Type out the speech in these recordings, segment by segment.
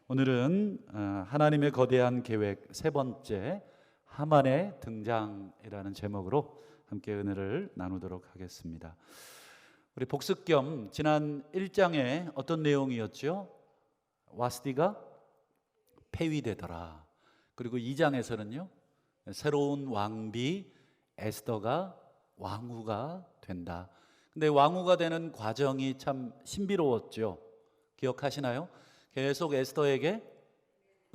오늘은 하나님의 거대한 계획 세 번째 하만의 등장이라는 제목으로 함께 은혜를 나누도록 하겠습니다. 우리 복습 겸 지난 1장에 어떤 내용이었죠? 와스디가 폐위되더라. 그리고 2장에서는요, 새로운 왕비 에스더가 왕후가 된다. 근데 왕후가 되는 과정이 참 신비로웠죠. 기억하시나요? 계속 에스더에게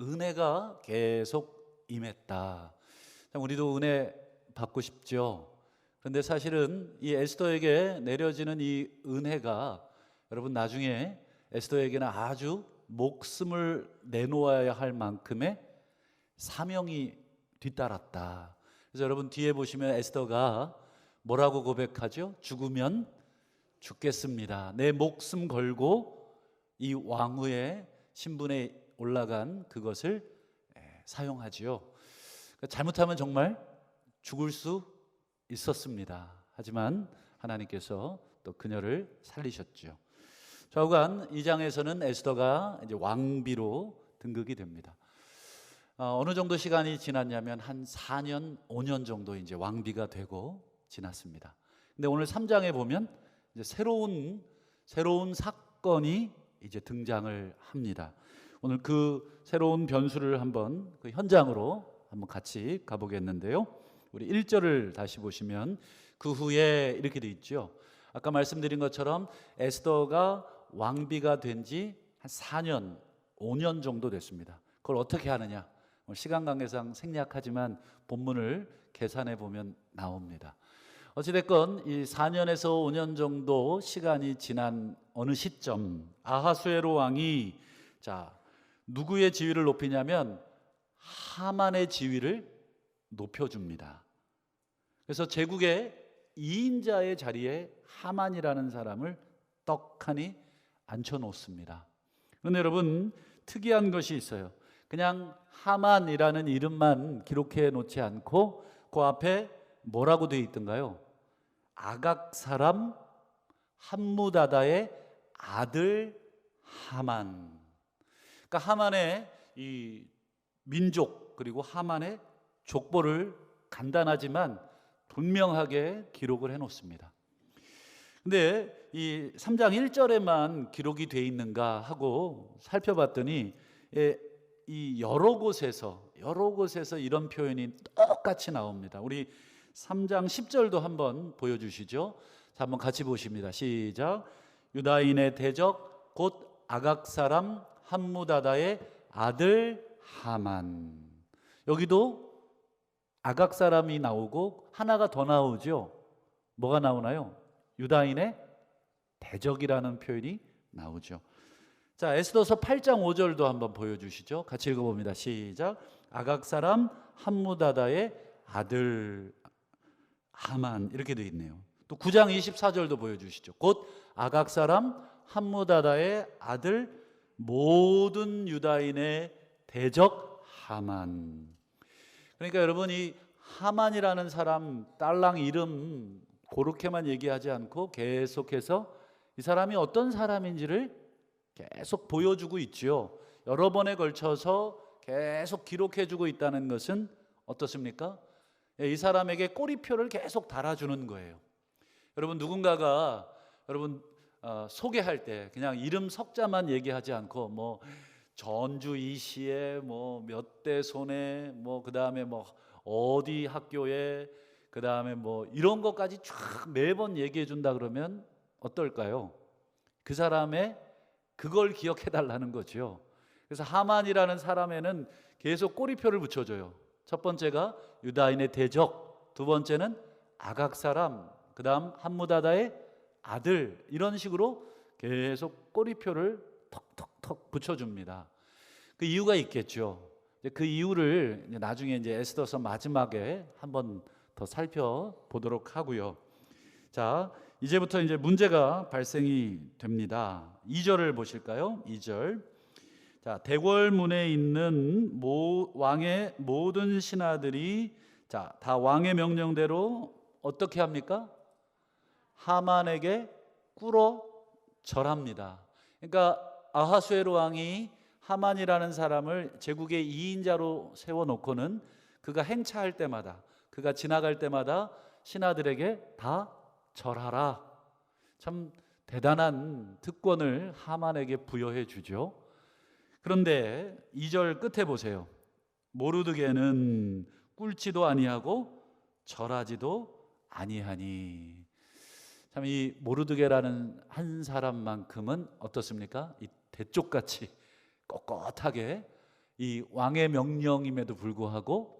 은혜가 계속 임했다. 우리도 은혜 받고 싶죠. 그런데 사실은 이 에스더에게 내려지는 이 은혜가 여러분 나중에 에스더에게는 아주 목숨을 내놓아야 할 만큼의 사명이 뒤따랐다. 그래서 여러분 뒤에 보시면 에스더가 뭐라고 고백하죠? 죽으면 죽겠습니다. 내 목숨 걸고 이 왕후의 신분에 올라간 그것을 사용하지요. 잘못하면 정말 죽을 수 있었습니다. 하지만 하나님께서 또 그녀를 살리셨죠. 좌우간 2장에서는 에스더가 이제 왕비로 등극이 됩니다. 어느 정도 시간이 지났냐면 한 4년, 5년 정도 이제 왕비가 되고 지났습니다. 근데 오늘 3장에 보면 이제 새로운 사건이 이제 등장을 합니다. 오늘 그 새로운 변수를 한번 그 현장으로 한번 같이 가보겠는데요. 우리 1절을 다시 보시면 그 후에 이렇게 돼 있죠. 아까 말씀드린 것처럼 에스더가 왕비가 된 지 한 4년, 5년 정도 됐습니다. 그걸 어떻게 하느냐? 시간 관계상 생략하지만 본문을 계산해 보면 나옵니다. 어찌됐건 이 4년에서 5년 정도 시간이 지난 어느 시점 아하수에로 왕이 누구의 지위를 높이냐면 하만의 지위를 높여줍니다. 그래서 제국의 2인자의 자리에 하만이라는 사람을 떡하니 앉혀놓습니다. 그런데 여러분 특이한 것이 있어요. 그냥 하만이라는 이름만 기록해 놓지 않고 그 앞에 뭐라고 되어 있던가요? 아각 사람 함무다다의 아들 하만. 그러니까 하만의 이 민족 그리고 하만의 족보를 간단하지만 분명하게 기록을 해 놓습니다. 근데 이 3장 1절에만 기록이 되어 있는가 하고 살펴봤더니 이 여러 곳에서 이런 표현이 똑같이 나옵니다. 우리 3장 10절도 한번 보여주시죠. 자, 한번 같이 보십니다. 시작. 유다인의 대적 곧 아각 사람 함무다다의 아들 하만. 여기도 아각 사람이 나오고 하나가 더 나오죠. 뭐가 나오나요? 유다인의 대적이라는 표현이 나오죠. 자, 에스더서 8장 5절도 한번 보여주시죠. 같이 읽어봅니다. 시작. 아각 사람 함무다다의 아들 하만 이렇게 되어 있네요. 또 9장 24절도 보여주시죠. 곧 아각 사람 함무다다의 아들 모든 유다인의 대적 하만. 그러니까 여러분 이 하만이라는 사람 딸랑 이름 그렇게만 얘기하지 않고 계속해서 이 사람이 어떤 사람인지를 계속 보여주고 있지요. 여러 번에 걸쳐서 계속 기록해주고 있다는 것은 어떻습니까? 이 사람에게 꼬리표를 계속 달아주는 거예요. 여러분 누군가가 소개할 때 그냥 이름 석자만 얘기하지 않고 뭐 전주 이시에 뭐 몇 대 손에 뭐 그다음에 뭐 어디 학교에 그다음에 뭐 이런 것까지 쫙 매번 얘기해 준다 그러면 어떨까요? 그 사람의 그걸 기억해 달라는 거죠. 그래서 하만이라는 사람에는 계속 꼬리표를 붙여줘요. 첫 번째가 유다인의 대적, 두 번째는 아각 사람, 그 다음 함무다다의 아들, 이런 식으로 계속 꼬리표를 턱턱턱 붙여줍니다. 그 이유가 있겠죠. 그 이유를 나중에 이제 에스더서 마지막에 한번 더 살펴보도록 하고요. 자, 이제부터 이제 문제가 발생이 됩니다. 2절을 보실까요? 2절. 자, 대궐문에 있는 왕의 모든 신하들이 다 왕의 명령대로 어떻게 합니까? 하만에게 꿇어 절합니다. 그러니까 아하수에로 왕이 하만이라는 사람을 제국의 2인자로 세워놓고는 그가 행차할 때마다, 그가 지나갈 때마다 신하들에게 다 절하라. 참 대단한 특권을 하만에게 부여해 주죠. 그런데 2절 끝에 보세요. 모르드게는 꿇지도 아니하고 절하지도 아니하니. 참 이 모르드게라는 한 사람만큼은 어떻습니까? 이 대쪽같이 꼿꼿하게 이 왕의 명령임에도 불구하고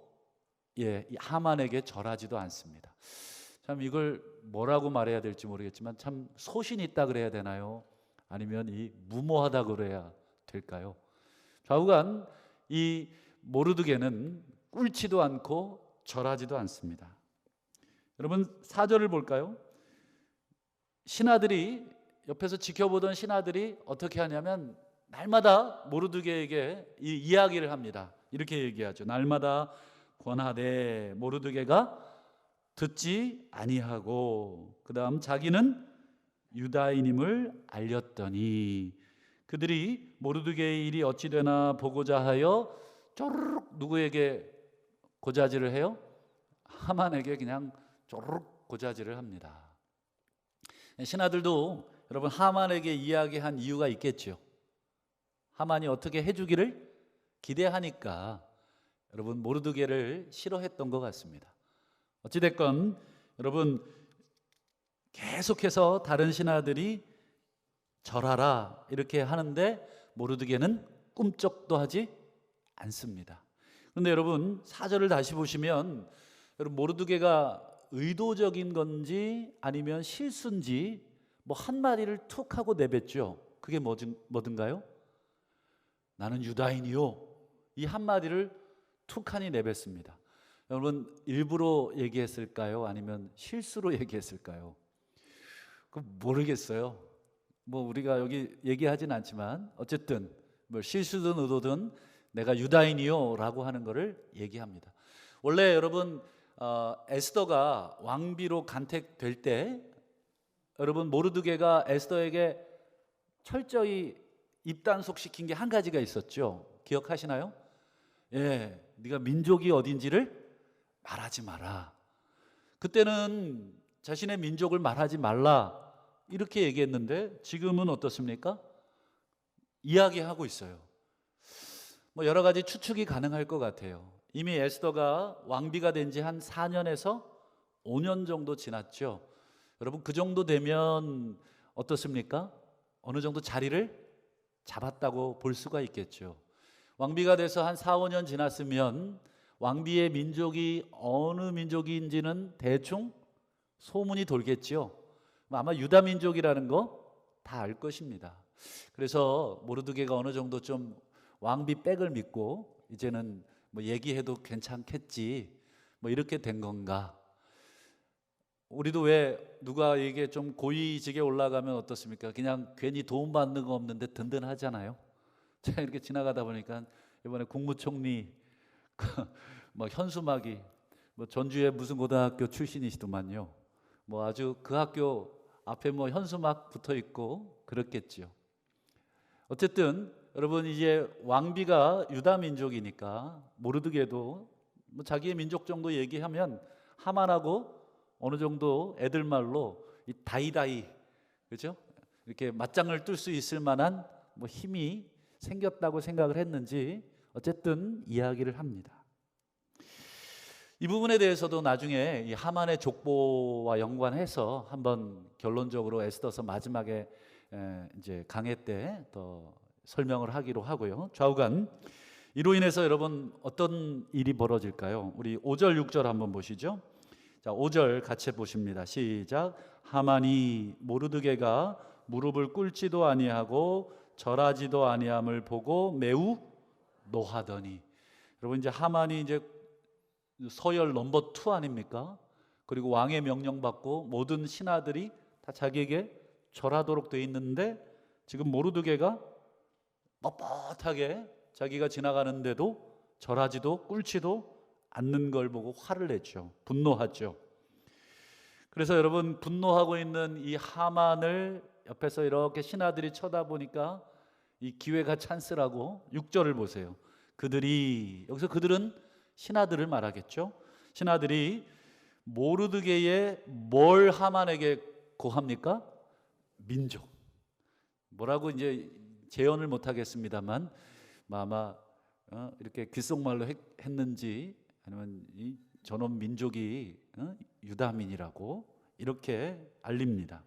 이 하만에게 절하지도 않습니다. 참 이걸 뭐라고 말해야 될지 모르겠지만 참 소신이 있다 그래야 되나요? 아니면 이 무모하다 그래야 될까요? 좌우간 이 모르드게는 꿇지도 않고 절하지도 않습니다. 여러분 4절을 볼까요? 신하들이, 옆에서 지켜보던 신하들이 어떻게 하냐면 날마다 모르드게에게 이 이야기를 합니다. 이렇게 얘기하죠. 날마다 권하되 모르드게가 듣지 아니하고, 그 다음 자기는 유다인임을 알렸더니 그들이 모르드게의 일이 어찌 되나 보고자 하여 쪼르륵 누구에게 고자질을 해요? 하만에게 그냥 쪼르륵 고자질을 합니다. 신하들도 여러분 하만에게 이야기한 이유가 있겠죠. 하만이 어떻게 해주기를 기대하니까 여러분 모르드게를 싫어했던 것 같습니다. 어찌됐건 여러분 계속해서 다른 신하들이 절하라 이렇게 하는데 모르드게는 꿈쩍도 하지 않습니다. 그런데 여러분 4절을 다시 보시면 여러분 모르드게가 의도적인 건지 아니면 실수인지 뭐 한마디를 툭 하고 내뱉죠. 그게 뭐든가요? 나는 유다인이요. 이 한마디를 툭하니 내뱉습니다. 여러분 일부러 얘기했을까요? 아니면 실수로 얘기했을까요? 모르겠어요. 뭐 우리가 여기 얘기하진 않지만 어쨌든 뭐 실수든 의도든 내가 유다인이요 라고 하는 것을 얘기합니다. 원래 여러분 에스더가 왕비로 간택될 때 여러분 모르드게가 에스더에게 철저히 입단속시킨 게 한 가지가 있었죠. 기억하시나요? 예, 네가 민족이 어딘지를 말하지 마라. 그때는 자신의 민족을 말하지 말라 이렇게 얘기했는데 지금은 어떻습니까? 이야기하고 있어요. 뭐 여러 가지 추측이 가능할 것 같아요. 이미 에스더가 왕비가 된 지 한 4년에서 5년 정도 지났죠. 여러분 그 정도 되면 어떻습니까? 어느 정도 자리를 잡았다고 볼 수가 있겠죠. 왕비가 돼서 한 4, 5년 지났으면 왕비의 민족이 어느 민족인지는 대충 소문이 돌겠죠. 아마 유다 민족이라는 거 다 알 것입니다. 그래서 모르드게가 어느 정도 좀 왕비 백을 믿고 이제는 뭐 얘기해도 괜찮겠지 뭐 이렇게 된 건가. 우리도 왜 누가 이게 좀 고위직에 올라가면 어떻습니까? 그냥 괜히 도움받는 거 없는데 든든하잖아요. 제가 이렇게 지나가다 보니까 이번에 국무총리 뭐 현수막이 뭐 전주의 무슨 고등학교 출신이시더만요. 뭐 아주 그 학교 앞에 뭐 현수막 붙어 있고 그렇겠죠. 어쨌든 여러분 이제 왕비가 유다 민족이니까 모르드게도 뭐 자기의 민족 정도 얘기하면 하만하고 어느 정도 애들 말로 이 다이다이 그렇죠? 이렇게 맞짱을 뜰 수 있을 만한 뭐 힘이 생겼다고 생각을 했는지 어쨌든 이야기를 합니다. 이 부분에 대해서도 나중에 이 하만의 족보와 연관해서 한번 결론적으로 에스더서 마지막에 이제 강해 때 더 설명을 하기로 하고요. 좌우간 이로 인해서 여러분 어떤 일이 벌어질까요? 우리 5절 6절 한번 보시죠. 자, 5절 같이 보십니다. 시작. 하만이 모르드게가 무릎을 꿇지도 아니하고 절하지도 아니함을 보고 매우 노하더니. 여러분 이제 하만이 이제 서열 넘버 2 아닙니까? 그리고 왕의 명령 받고 모든 신하들이 다 자기에게 절하도록 돼 있는데 지금 모르드게가 뻣뻣하게 자기가 지나가는데도 절하지도 꿇지도 않는 걸 보고 화를 냈죠. 분노하죠. 그래서 여러분 분노하고 있는 이 하만을 옆에서 이렇게 신하들이 쳐다보니까 이 기회가 찬스라고 6절을 보세요. 그들이, 여기서 그들은 신하들을 말하겠죠. 신하들이 모르드게에 뭘 하만에게 고합니까? 민족. 뭐라고 이제 재현을 못하겠습니다만 아마 이렇게 귓속말로 했는지 아니면 이 전원 민족이 유다민이라고 이렇게 알립니다.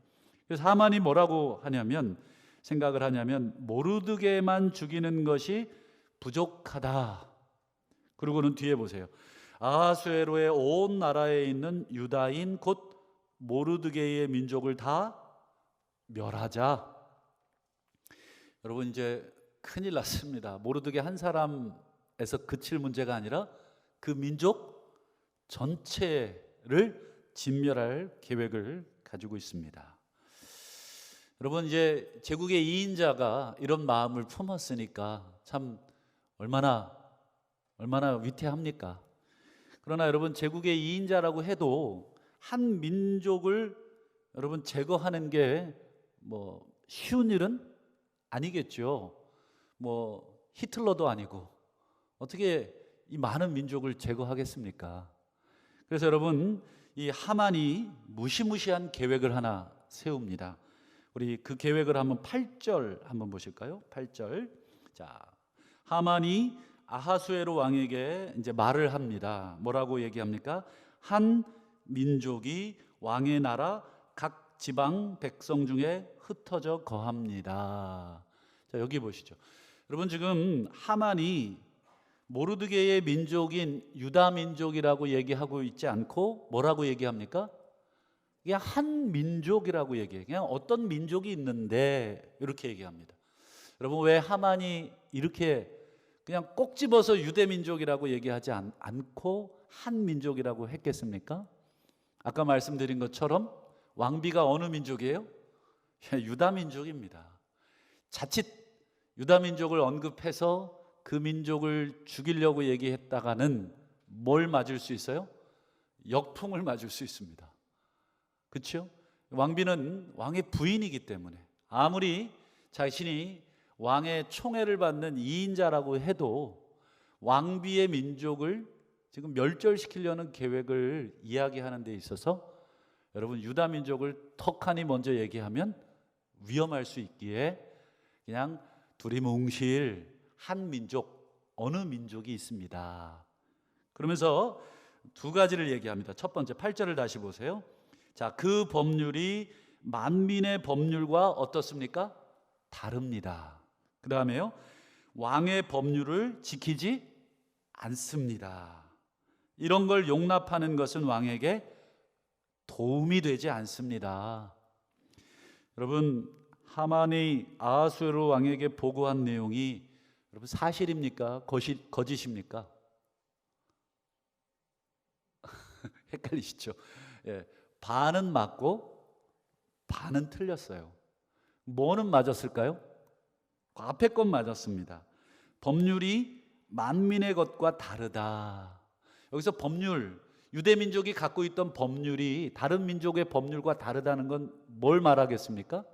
그래서 하만이 뭐라고 하냐면, 생각을 하냐면, 모르드게만 죽이는 것이 부족하다. 그리고는 뒤에 보세요. 아하수에로의 온 나라에 있는 유다인 곧 모르드게의 민족을 다 멸하자. 여러분, 이제 큰일 났습니다. 모르드게 한 사람에서 그칠 문제가 아니라 그 민족 전체를 진멸할 계획을 가지고 있습니다. 여러분, 이제 제국의 2인자가 이런 마음을 품었으니까 참 얼마나 위태합니까? 그러나 여러분, 제국의 2인자라고 해도 한 민족을 여러분 제거하는 게 뭐 쉬운 일은 아니겠죠. 뭐 히틀러도 아니고 어떻게 이 많은 민족을 제거하겠습니까? 그래서 여러분, 이 하만이 무시무시한 계획을 하나 세웁니다. 우리 그 계획을 한번 8절 한번 보실까요? 8절. 자, 하만이 아하수에로 왕에게 이제 말을 합니다. 뭐라고 얘기합니까? 한 민족이 왕의 나라 각 지방 백성 중에 흩어져 거합니다. 자, 여기 보시죠. 여러분, 지금 하만이 모르드게의 민족인 유다 민족이라고 얘기하고 있지 않고 뭐라고 얘기합니까? 그냥 한 민족이라고 얘기해요. 그냥 어떤 민족이 있는데 이렇게 얘기합니다. 여러분, 왜 하만이 이렇게 그냥 꼭 집어서 유대 민족이라고 얘기하지 않고 한 민족이라고 했겠습니까? 아까 말씀드린 것처럼 왕비가 어느 민족이에요? 유다 민족입니다. 자칫 유다 민족을 언급해서 그 민족을 죽이려고 얘기했다가는 뭘 맞을 수 있어요? 역풍을 맞을 수 있습니다. 그렇죠? 왕비는 왕의 부인이기 때문에 아무리 자신이 왕의 총애를 받는 2인자라고 해도 왕비의 민족을 지금 멸절시키려는 계획을 이야기하는 데 있어서 여러분, 유다 민족을 턱하니 먼저 얘기하면 위험할 수 있기에 그냥 두리뭉실 한 민족, 어느 민족이 있습니다. 그러면서 두 가지를 얘기합니다. 첫 번째, 8절을 다시 보세요. 자, 그 법률이 만민의 법률과 어떻습니까? 다릅니다. 그 다음에요, 왕의 법률을 지키지 않습니다. 이런 걸 용납하는 것은 왕에게 도움이 되지 않습니다. 여러분, 하만이 아하수에로 왕에게 보고한 내용이 여러분 사실입니까? 거짓입니까? 헷갈리시죠? 예, 반은 맞고 반은 틀렸어요. 뭐는 맞았을까요? 앞에 건 맞았습니다. 법률이 만민의 것과 다르다. 여기서 법률, 유대민족이 갖고 있던 법률이 다른 민족의 법률과 다르다는 건 뭘 말하겠습니까?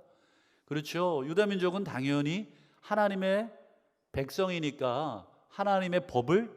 그렇죠. 유대민족은 당연히 하나님의 백성이니까 하나님의 법을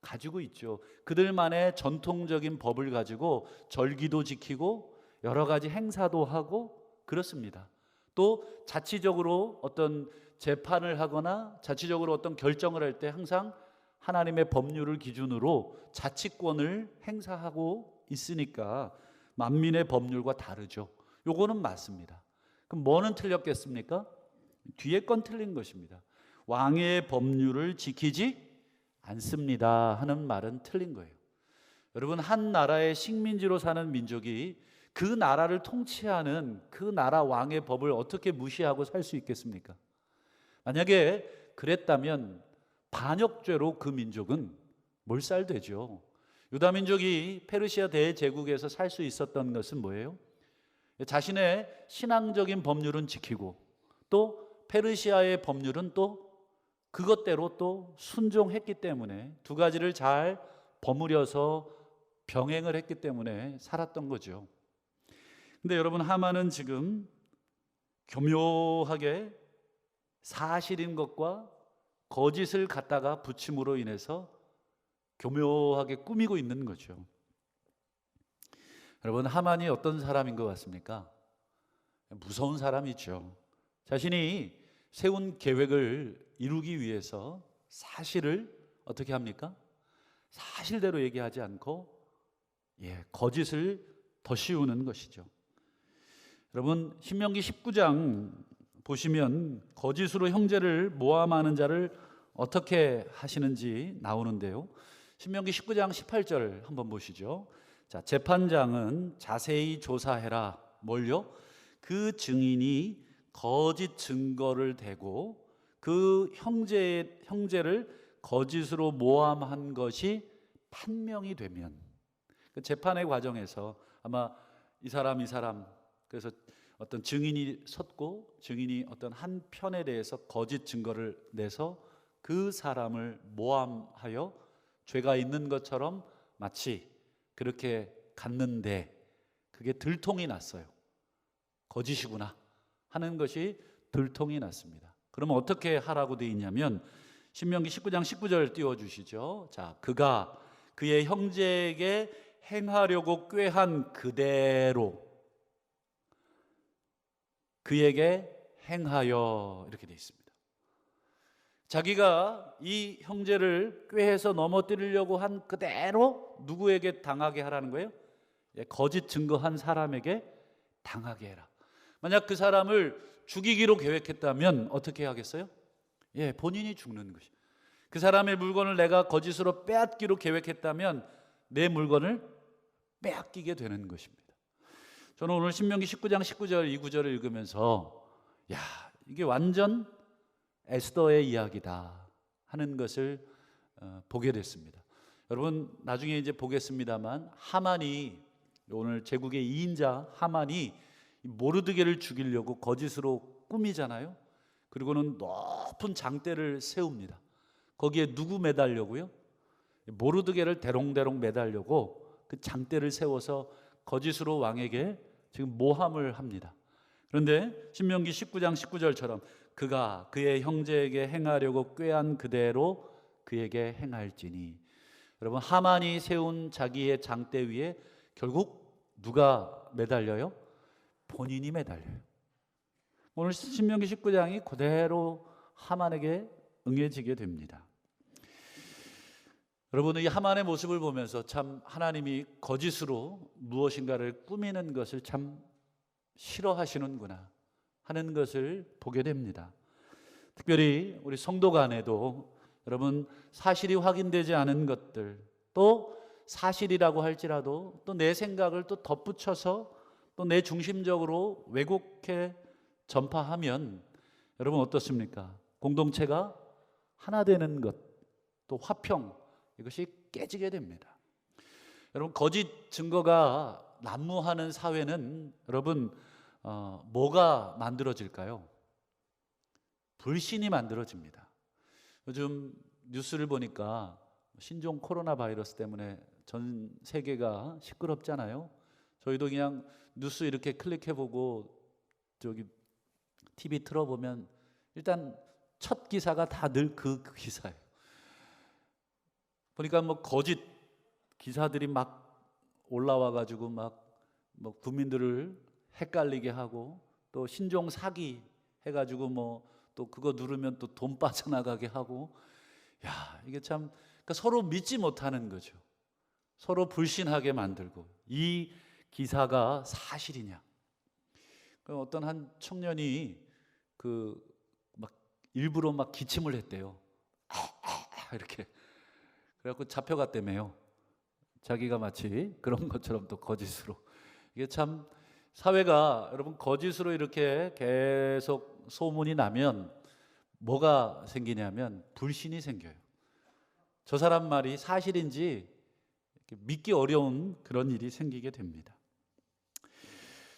가지고 있죠. 그들만의 전통적인 법을 가지고 절기도 지키고 여러 가지 행사도 하고 그렇습니다. 또 자치적으로 어떤 재판을 하거나 자치적으로 어떤 결정을 할 때 항상 하나님의 법률을 기준으로 자치권을 행사하고 있으니까 만민의 법률과 다르죠. 요거는 맞습니다. 그럼 뭐는 틀렸겠습니까? 뒤에 건 틀린 것입니다. 왕의 법률을 지키지 않습니다 하는 말은 틀린 거예요. 여러분, 한 나라의 식민지로 사는 민족이 그 나라를 통치하는 그 나라 왕의 법을 어떻게 무시하고 살 수 있겠습니까? 만약에 그랬다면 반역죄로 그 민족은 몰살되죠. 유다 민족이 페르시아 대제국에서 살 수 있었던 것은 뭐예요? 자신의 신앙적인 법률은 지키고 또 페르시아의 법률은 또 그것대로 또 순종했기 때문에 두 가지를 잘 버무려서 병행을 했기 때문에 살았던 거죠. 근데 여러분, 하만은 지금 교묘하게 사실인 것과 거짓을 갖다가 붙임으로 인해서 교묘하게 꾸미고 있는 거죠. 여러분, 하만이 어떤 사람인 것 같습니까? 무서운 사람이죠. 자신이 세운 계획을 이루기 위해서 사실을 어떻게 합니까? 사실대로 얘기하지 않고 거짓을 더 씌우는 것이죠. 여러분, 신명기 19장 보시면 거짓으로 형제를 모함하는 자를 어떻게 하시는지 나오는데요. 신명기 19장 18절 한번 보시죠. 자, 재판장은 자세히 조사해라. 뭘요? 그 증인이 거짓 증거를 대고 그 형제를 거짓으로 모함한 것이 판명이 되면, 그 재판의 과정에서 아마 이 사람 그래서 어떤 증인이 섰고 증인이 어떤 한 편에 대해서 거짓 증거를 내서 그 사람을 모함하여 죄가 있는 것처럼 마치 그렇게 갔는데 그게 들통이 났어요. 거짓이구나 하는 것이 들통이 났습니다. 그러면 어떻게 하라고 되어 있냐면 신명기 19장 19절 띄워주시죠. 자, 그가 그의 형제에게 행하려고 꾀한 그대로 그에게 행하여, 이렇게 되어 있습니다. 자기가 이 형제를 꾀해서 넘어뜨리려고 한 그대로 누구에게 당하게 하라는 거예요? 거짓 증거한 사람에게 당하게 해라. 만약 그 사람을 죽이기로 계획했다면 어떻게 하겠어요? 본인이 죽는 것이. 그 사람의 물건을 내가 거짓으로 빼앗기로 계획했다면 내 물건을 빼앗기게 되는 것입니다. 저는 오늘 신명기 19장 19절 이 구절을 읽으면서 이게 완전 에스더의 이야기다 하는 것을 보게 됐습니다. 여러분, 나중에 이제 보겠습니다만 하만이, 오늘 제국의 2인자 하만이 모르드게를 죽이려고 거짓으로 꾸미잖아요. 그리고는 높은 장대를 세웁니다. 거기에 누구 매달려고요? 모르드게를 대롱대롱 매달려고 그 장대를 세워서 거짓으로 왕에게 지금 모함을 합니다. 그런데 신명기 19장 19절처럼 그가 그의 형제에게 행하려고 꾀한 그대로 그에게 행할지니. 여러분, 하만이 세운 자기의 장대 위에 결국 누가 매달려요? 본인이 매달려요. 오늘 신명기 19장이 그대로 하만에게 응해지게 됩니다. 여러분, 이 하만의 모습을 보면서 참 하나님이 거짓으로 무엇인가를 꾸미는 것을 참 싫어하시는구나 하는 것을 보게 됩니다. 특별히 우리 성도 간에도 여러분, 사실이 확인되지 않은 것들, 또 사실이라고 할지라도 또 내 생각을 또 덧붙여서 또 내 중심적으로 왜곡해 전파하면 여러분 어떻습니까? 공동체가 하나 되는 것, 또 화평, 이것이 깨지게 됩니다. 여러분, 거짓 증거가 난무하는 사회는 여러분 뭐가 만들어질까요? 불신이 만들어집니다. 요즘 뉴스를 보니까 신종 코로나 바이러스 때문에 전 세계가 시끄럽잖아요. 저희도 그냥 뉴스 이렇게 클릭해보고 저기 TV 틀어보면 일단 첫 기사가 다 늘 그 기사예요. 보니까 뭐 거짓 기사들이 막 올라와가지고 막 뭐 국민들을 헷갈리게 하고, 또 신종 사기 해가지고 뭐 또 그거 누르면 또 돈 빠져나가게 하고, 이게 참 그러니까 서로 믿지 못하는 거죠. 서로 불신하게 만들고, 이 기사가 사실이냐? 어떤 한 청년이 그 막 일부러 막 기침을 했대요. 이렇게. 그래갖고 잡혀갔다며요. 자기가 마치 그런 것처럼 또 거짓으로. 이게 참 사회가 여러분 거짓으로 이렇게 계속 소문이 나면 뭐가 생기냐면 불신이 생겨요. 저 사람 말이 사실인지 믿기 어려운 그런 일이 생기게 됩니다.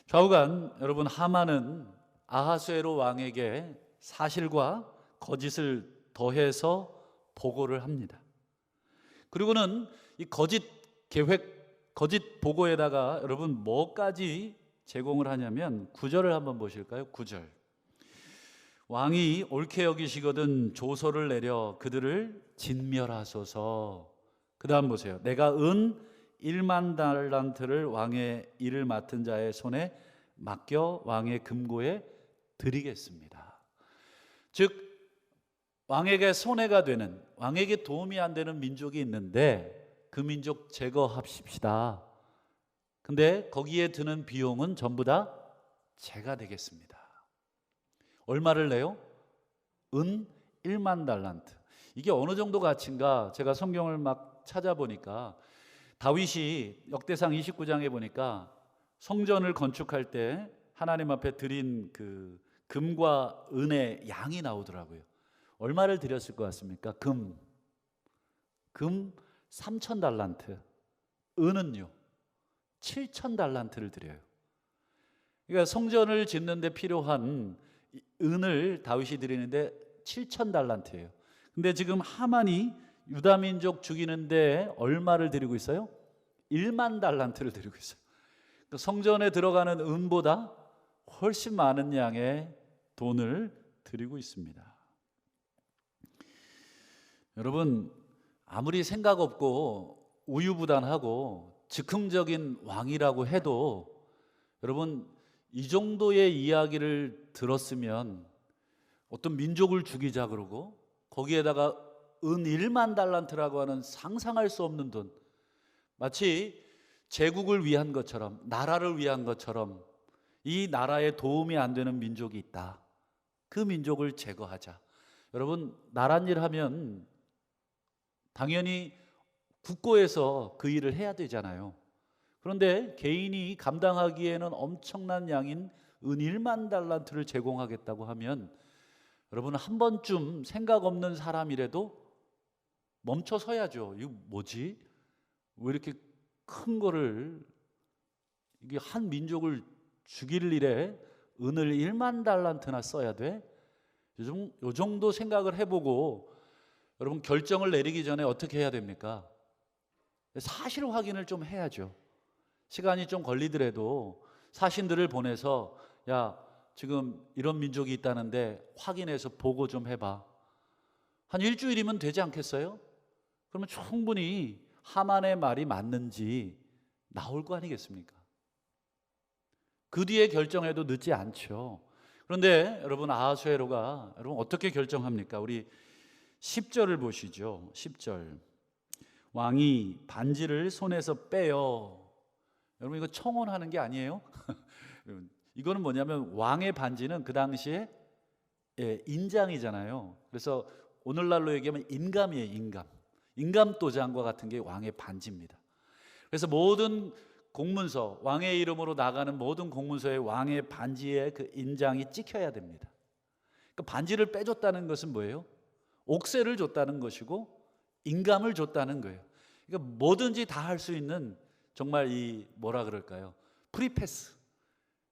좌우간 여러분, 하만은 아하수에로 왕에게 사실과 거짓을 더해서 보고를 합니다. 그리고는 이 거짓 계획, 거짓 보고에다가 여러분 뭐까지 제공을 하냐면 9절을 한번 보실까요? 9절. 왕이 옳게 여기시거든 조서를 내려 그들을 진멸하소서. 그 다음 보세요. 내가 은 1만 달란트를 왕의 일을 맡은 자의 손에 맡겨 왕의 금고에 드리겠습니다. 즉 왕에게 손해가 되는, 왕에게 도움이 안 되는 민족이 있는데 그 민족 제거합시다. 근데 거기에 드는 비용은 전부 다 제가 되겠습니다. 얼마를 내요? 은 1만 달란트. 이게 어느 정도 가치인가? 제가 성경을 막 찾아보니까 다윗이 역대상 29장에 보니까 성전을 건축할 때 하나님 앞에 드린 그 금과 은의 양이 나오더라고요. 얼마를 드렸을 것 같습니까? 금 3천 달란트, 은은요 7천 달란트를 드려요. 그러니까 성전을 짓는 데 필요한 은을 다윗이 드리는데 7천 달란트예요. 근데 지금 하만이 유다 민족 죽이는데 얼마를 드리고 있어요? 1만 달란트를 드리고 있어요. 그러니까 성전에 들어가는 은보다 훨씬 많은 양의 돈을 드리고 있습니다. 여러분, 아무리 생각 없고 우유부단하고 즉흥적인 왕이라고 해도 여러분, 이 정도의 이야기를 들었으면 어떤 민족을 죽이자 그러고 거기에다가 은 1만 달란트라고 하는 상상할 수 없는 돈, 마치 제국을 위한 것처럼, 나라를 위한 것처럼 이 나라에 도움이 안 되는 민족이 있다. 그 민족을 제거하자. 여러분, 나란 일 하면 당연히 국고에서 그 일을 해야 되잖아요. 그런데 개인이 감당하기에는 엄청난 양인 은 1만 달란트를 제공하겠다고 하면 여러분, 한 번쯤 생각 없는 사람이라도 멈춰 서야죠. 이거 뭐지? 왜 이렇게 큰 거를, 이게 한 민족을 죽일 일에 은을 1만 달란트나 써야 돼? 요 정도 생각을 해보고 여러분, 결정을 내리기 전에 어떻게 해야 됩니까? 사실 확인을 좀 해야죠. 시간이 좀 걸리더라도 사신들을 보내서, 야, 지금 이런 민족이 있다는데 확인해서 보고 좀 해봐. 한 일주일이면 되지 않겠어요? 그러면 충분히 하만의 말이 맞는지 나올 거 아니겠습니까? 그 뒤에 결정해도 늦지 않죠. 그런데 여러분, 아하수에로가 여러분 어떻게 결정합니까? 우리 10절을 보시죠. 10절. 왕이 반지를 손에서 빼요. 여러분, 이거 청혼하는 게 아니에요? 이거는 뭐냐면 왕의 반지는 그 당시에 인장이잖아요. 그래서 오늘날로 얘기하면 인감이에요. 인감 도장과 같은 게 왕의 반지입니다. 그래서 모든 공문서, 왕의 이름으로 나가는 모든 공문서에 왕의 반지에 그 인장이 찍혀야 됩니다. 그러니까 반지를 빼줬다는 것은 뭐예요? 옥세를 줬다는 것이고 인감을 줬다는 거예요. 그러니까 뭐든지 다 할 수 있는, 정말 이 뭐라 그럴까요? 프리패스.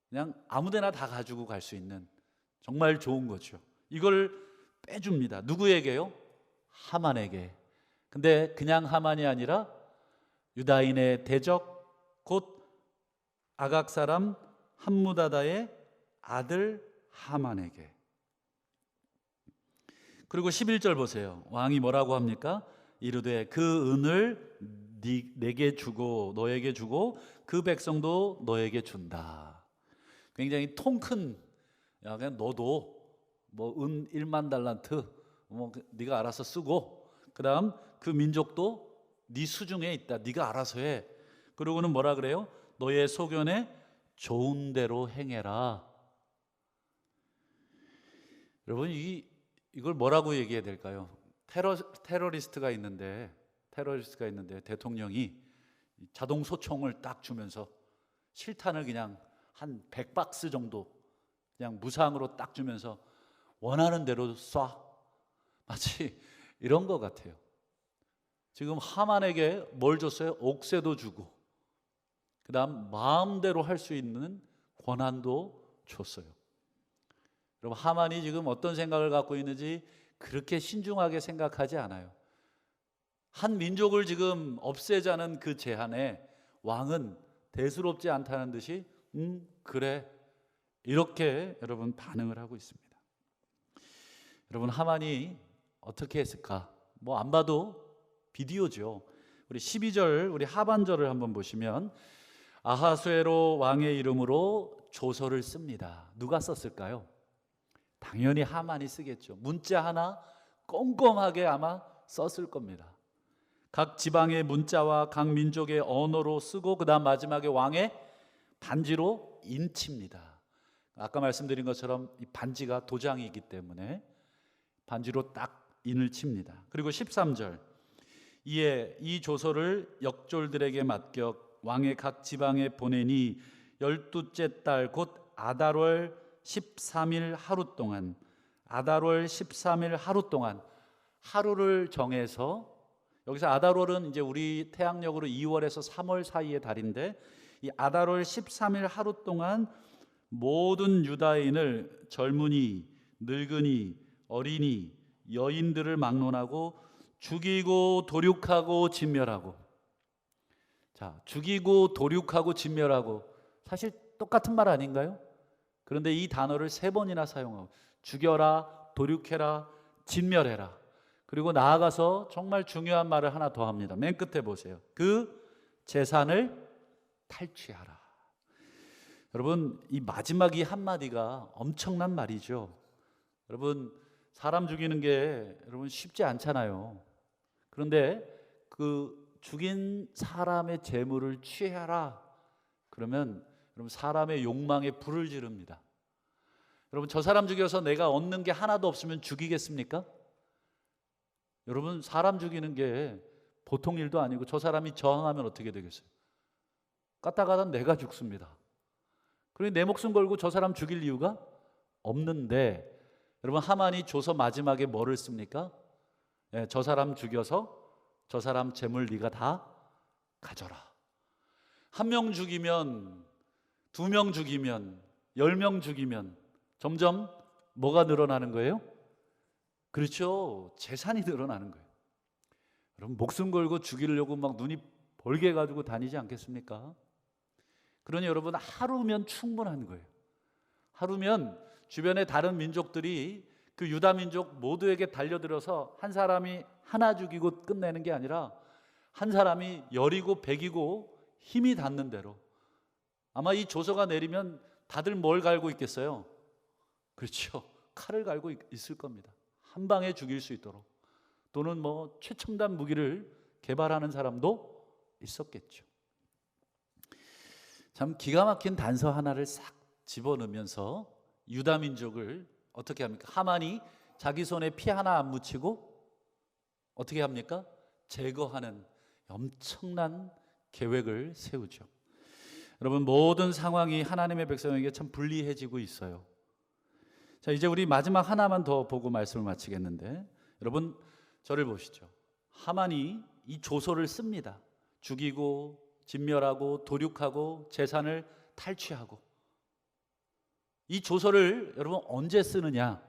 그냥 아무데나 다 가지고 갈 수 있는 정말 좋은 거죠. 이걸 빼줍니다. 누구에게요? 하만에게. 근데 그냥 하만이 아니라 유다인의 대적, 곧 아각 사람 함무다다의 아들 하만에게. 그리고 11절 보세요. 왕이 뭐라고 합니까? 이르되 그 은을 내게 주고 너에게 주고 그 백성도 너에게 준다. 굉장히 통 큰, 야, 그냥 너도 뭐 은 1만 달란트 뭐 네가 알아서 쓰고, 그다음 그 민족도 네 수중에 있다. 네가 알아서 해. 그러고는 뭐라 그래요? 너의 소견에 좋은 대로 행해라. 여러분, 이걸 뭐라고 얘기해야 될까요? 테러리스트가 있는데 대통령이 자동 소총을 딱 주면서 실탄을 그냥 한 100박스 정도 그냥 무상으로 딱 주면서 원하는 대로 쏴. 마치 이런 것 같아요. 지금 하만에게 뭘 줬어요? 옥새도 주고, 그 다음 마음대로 할 수 있는 권한도 줬어요. 여러분, 하만이 지금 어떤 생각을 갖고 있는지 그렇게 신중하게 생각하지 않아요. 한 민족을 지금 없애자는 그 제안에 왕은 대수롭지 않다는 듯이 그래, 이렇게 여러분 반응을 하고 있습니다. 여러분, 하만이 어떻게 했을까? 뭐 안 봐도 비디오죠. 우리 12절, 우리 하반절을 한번 보시면 아하수에로 왕의 이름으로 조서를 씁니다. 누가 썼을까요? 당연히 하만이 쓰겠죠. 문자 하나 꼼꼼하게 아마 썼을 겁니다. 각 지방의 문자와 각 민족의 언어로 쓰고 그 다음 마지막에 왕의 반지로 인칩니다. 아까 말씀드린 것처럼 이 반지가 도장이기 때문에 반지로 딱 인을 칩니다. 그리고 13절, 이에 이 조서를 역졸들에게 맡겨 왕의 각 지방에 보내니 12째 달 곧 아달월 13일 하루 동안, 아달월 13일 하루 동안, 하루를 정해서, 여기서 아달월은 이제 우리 태양력으로 2월에서 3월 사이의 달인데, 이 아달월 13일 하루 동안 모든 유다인을 젊은이, 늙은이, 어린이, 여인들을 막론하고 죽이고 도륙하고 진멸하고. 자, 죽이고 도륙하고 진멸하고, 사실 똑같은 말 아닌가요? 그런데 이 단어를 3번이나 사용하고, 죽여라, 도륙해라, 진멸해라. 그리고 나아가서 정말 중요한 말을 하나 더 합니다. 맨 끝에 보세요. 그 재산을 탈취하라. 여러분, 이 마지막 이 한마디가 엄청난 말이죠. 여러분, 사람 죽이는 게 여러분 쉽지 않잖아요. 그런데 그 죽인 사람의 재물을 취하라. 그러면 여러분, 사람의 욕망에 불을 지릅니다. 여러분, 저 사람 죽여서 내가 얻는 게 하나도 없으면 죽이겠습니까? 여러분, 사람 죽이는 게 보통 일도 아니고, 저 사람이 저항하면 어떻게 되겠어요? 까딱하다 내가 죽습니다. 그러니 내 목숨 걸고 저 사람 죽일 이유가 없는데, 여러분, 하만이 조서 마지막에 뭐를 씁니까? 저 사람 죽여서 저 사람 재물 네가 다 가져라. 1명 죽이면, 2명 죽이면, 10명 죽이면 점점 뭐가 늘어나는 거예요? 그렇죠. 재산이 늘어나는 거예요. 여러분, 목숨 걸고 죽이려고 막 눈이 벌게 가지고 다니지 않겠습니까? 그러니 여러분, 하루면 충분한 거예요. 하루면 주변의 다른 민족들이 그 유다 민족 모두에게 달려들어서 한 사람이 하나 죽이고 끝내는 게 아니라 한 사람이 10이고 100이고 힘이 닿는 대로. 아마 이 조서가 내리면 다들 뭘 갈고 있겠어요? 그렇죠. 칼을 갈고 있을 겁니다. 한 방에 죽일 수 있도록. 또는 뭐 최첨단 무기를 개발하는 사람도 있었겠죠. 참 기가 막힌 단서 하나를 싹 집어넣으면서 유다 민족을 어떻게 합니까? 하만이 자기 손에 피 하나 안 묻히고 어떻게 합니까? 제거하는 엄청난 계획을 세우죠. 여러분, 모든 상황이 하나님의 백성에게 참 불리해지고 있어요. 자, 이제 우리 마지막 하나만 더 보고 말씀을 마치겠는데, 여러분 저를 보시죠. 하만이 이 조서를 씁니다. 죽이고 진멸하고 도륙하고 재산을 탈취하고. 이 조서를 여러분 언제 쓰느냐?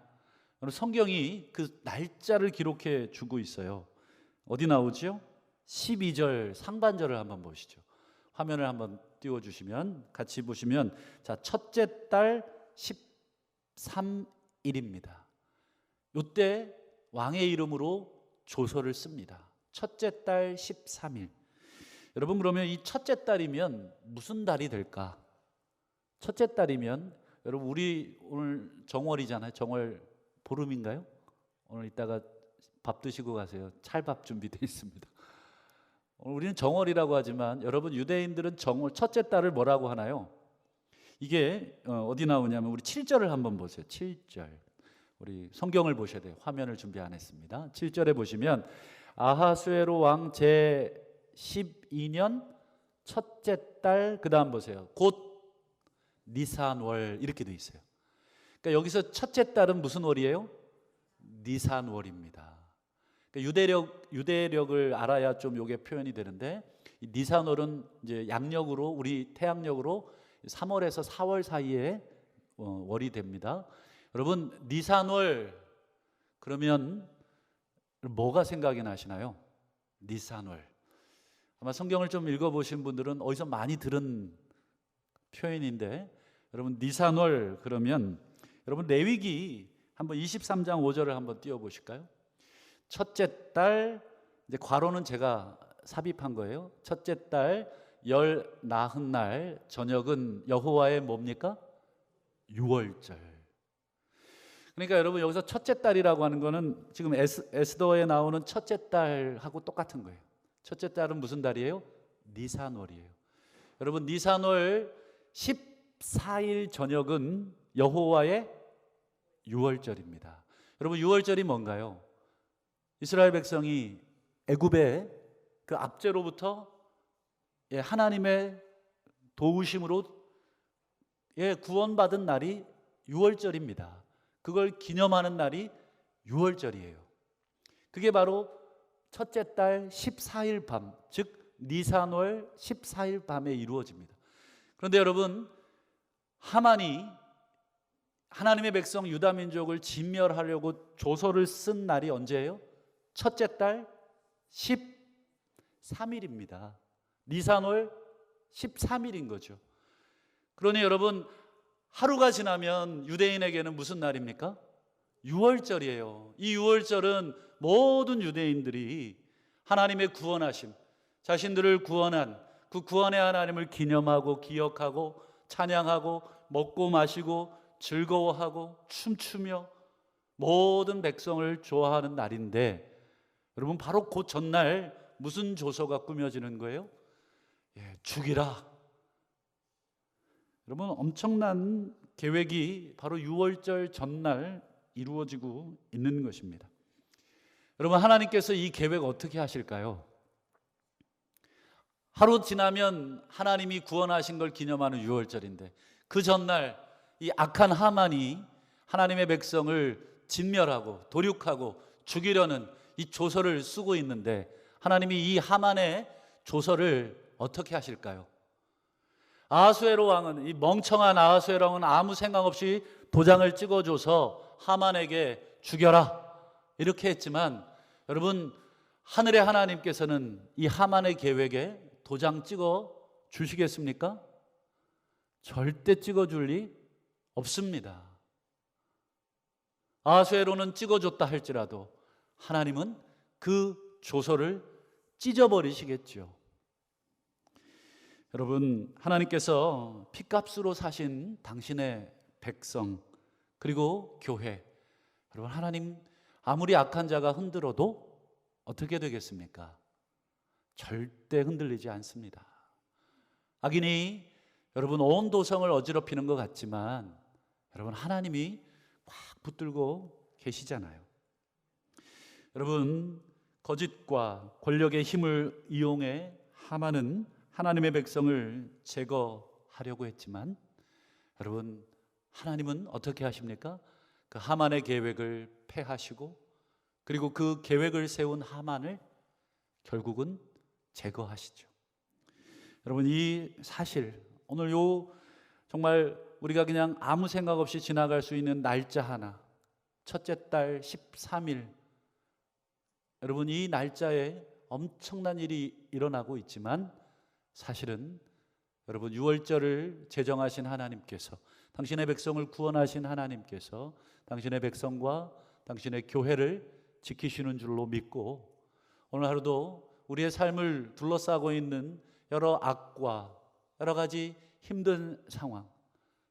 여러분, 성경이 그 날짜를 기록해 주고 있어요. 어디 나오죠? 12절 상반절을 한번 보시죠. 화면을 한번 띄워주시면, 같이 보시면, 자, 첫째 달 13일입니다. 이때 왕의 이름으로 조서를 씁니다. 첫째 달 13일. 여러분, 그러면 이 첫째 달이면 무슨 달이 될까? 첫째 달이면, 여러분, 우리 오늘 정월이잖아요. 정월 보름인가요? 오늘 이따가 밥 드시고 가세요. 찰밥 준비되어 있습니다. 오늘 우리는 정월이라고 하지만 여러분, 유대인들은 정월 첫째 달을 뭐라고 하나요? 이게 어디 나오냐면 우리 7절을 한번 보세요. 7절. 우리 성경을 보셔야 돼요. 화면을 준비 안 했습니다. 7절에 보시면 아하수에로 왕 제 12년 첫째 달, 그 다음 보세요. 곧 니산월, 이렇게 돼 있어요. 그러니까 여기서 첫째 달은 무슨 월이에요? 니산월입니다. 그러니까 유대력을 알아야 좀 이게 표현이 되는데, 이 니산월은 이제 양력으로, 우리 태양력으로 3월에서 4월 사이에 월이 됩니다. 여러분, 니산월 그러면 뭐가 생각이 나시나요? 니산월. 아마 성경을 좀 읽어보신 분들은 어디서 많이 들은 표현인데, 여러분, 니산월 그러면 여러분, 레위기 한번 23장 5절을 한번 띄워 보실까요? 첫째 달, 이제 괄호는 제가 삽입한 거예요. 첫째 달 열 나흔 날 저녁은 여호와의 뭡니까? 유월절. 그러니까 여러분 여기서 첫째 달이라고 하는 거는 지금 에스더에 나오는 첫째 달하고 똑같은 거예요. 첫째 달은 무슨 달이에요? 니산월이에요. 여러분 니산월 14일 저녁은 여호와의 유월절입니다. 여러분 유월절이 뭔가요? 이스라엘 백성이 애굽의 그 압제로부터 하나님의 도우심으로 구원받은 날이 유월절입니다. 그걸 기념하는 날이 유월절이에요. 그게 바로 첫째 달 14일 밤, 즉 니산월 14일 밤에 이루어집니다. 그런데 여러분, 하만이 하나님의 백성 유다 민족을 진멸하려고 조서를 쓴 날이 언제예요? 첫째 달 13일입니다. 니산월 13일인 거죠. 그러니 여러분, 하루가 지나면 유대인에게는 무슨 날입니까? 유월절이에요. 이 유월절은 모든 유대인들이 하나님의 구원하심, 자신들을 구원한 그 구원의 하나님을 기념하고 기억하고 찬양하고 먹고 마시고 즐거워하고 춤추며 모든 백성을 좋아하는 날인데, 여러분 바로 그 전날 무슨 조서가 꾸며지는 거예요? 죽이라. 여러분 엄청난 계획이 바로 유월절 전날 이루어지고 있는 것입니다. 여러분 하나님께서 이 계획 어떻게 하실까요? 하루 지나면 하나님이 구원하신 걸 기념하는 유월절인데, 그 전날 이 악한 하만이 하나님의 백성을 진멸하고 도륙하고 죽이려는 이 조서를 쓰고 있는데, 하나님이 이 하만의 조서를 어떻게 하실까요? 아하수에로 왕은, 이 멍청한 아하수에로 왕은 아무 생각 없이 도장을 찍어줘서 하만에게 죽여라 이렇게 했지만, 여러분 하늘의 하나님께서는 이 하만의 계획에 도장 찍어 주시겠습니까? 절대 찍어줄 리 없습니다. 아하수에로는 찍어줬다 할지라도 하나님은 그 조서를 찢어버리시겠죠. 여러분 하나님께서 핏값으로 사신 당신의 백성 그리고 교회, 여러분 하나님 아무리 악한 자가 흔들어도 어떻게 되겠습니까? 절대 흔들리지 않습니다. 악인이 여러분 온 도성을 어지럽히는 것 같지만, 여러분 하나님이 꽉 붙들고 계시잖아요. 여러분 거짓과 권력의 힘을 이용해 하만은 하나님의 백성을 제거하려고 했지만, 여러분 하나님은 어떻게 하십니까? 그 하만의 계획을 패하시고, 그리고 그 계획을 세운 하만을 결국은 제거하시죠. 여러분 이 사실, 오늘 요 정말 우리가 그냥 아무 생각 없이 지나갈 수 있는 날짜 하나, 첫째 달 13일, 여러분 이 날짜에 엄청난 일이 일어나고 있지만, 사실은 여러분 유월절을 제정하신 하나님께서, 당신의 백성을 구원하신 하나님께서 당신의 백성과 당신의 교회를 지키시는 줄로 믿고, 오늘 하루도 우리의 삶을 둘러싸고 있는 여러 악과 여러 가지 힘든 상황,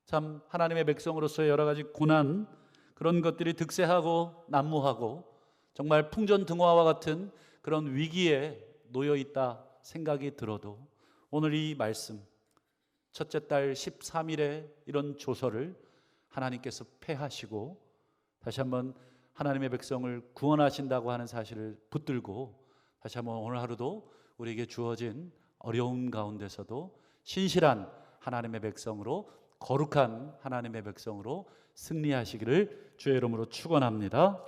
참 하나님의 백성으로서의 여러 가지 고난, 그런 것들이 득세하고 난무하고 정말 풍전등화와 같은 그런 위기에 놓여 있다 생각이 들어도, 오늘 이 말씀 첫째 달 13일에 이런 조서를 하나님께서 패하시고 다시 한번 하나님의 백성을 구원하신다고 하는 사실을 붙들고, 다시 한번 오늘 하루도 우리에게 주어진 어려움 가운데서도 신실한 하나님의 백성으로, 거룩한 하나님의 백성으로 승리하시기를 주의 이름으로 축원합니다.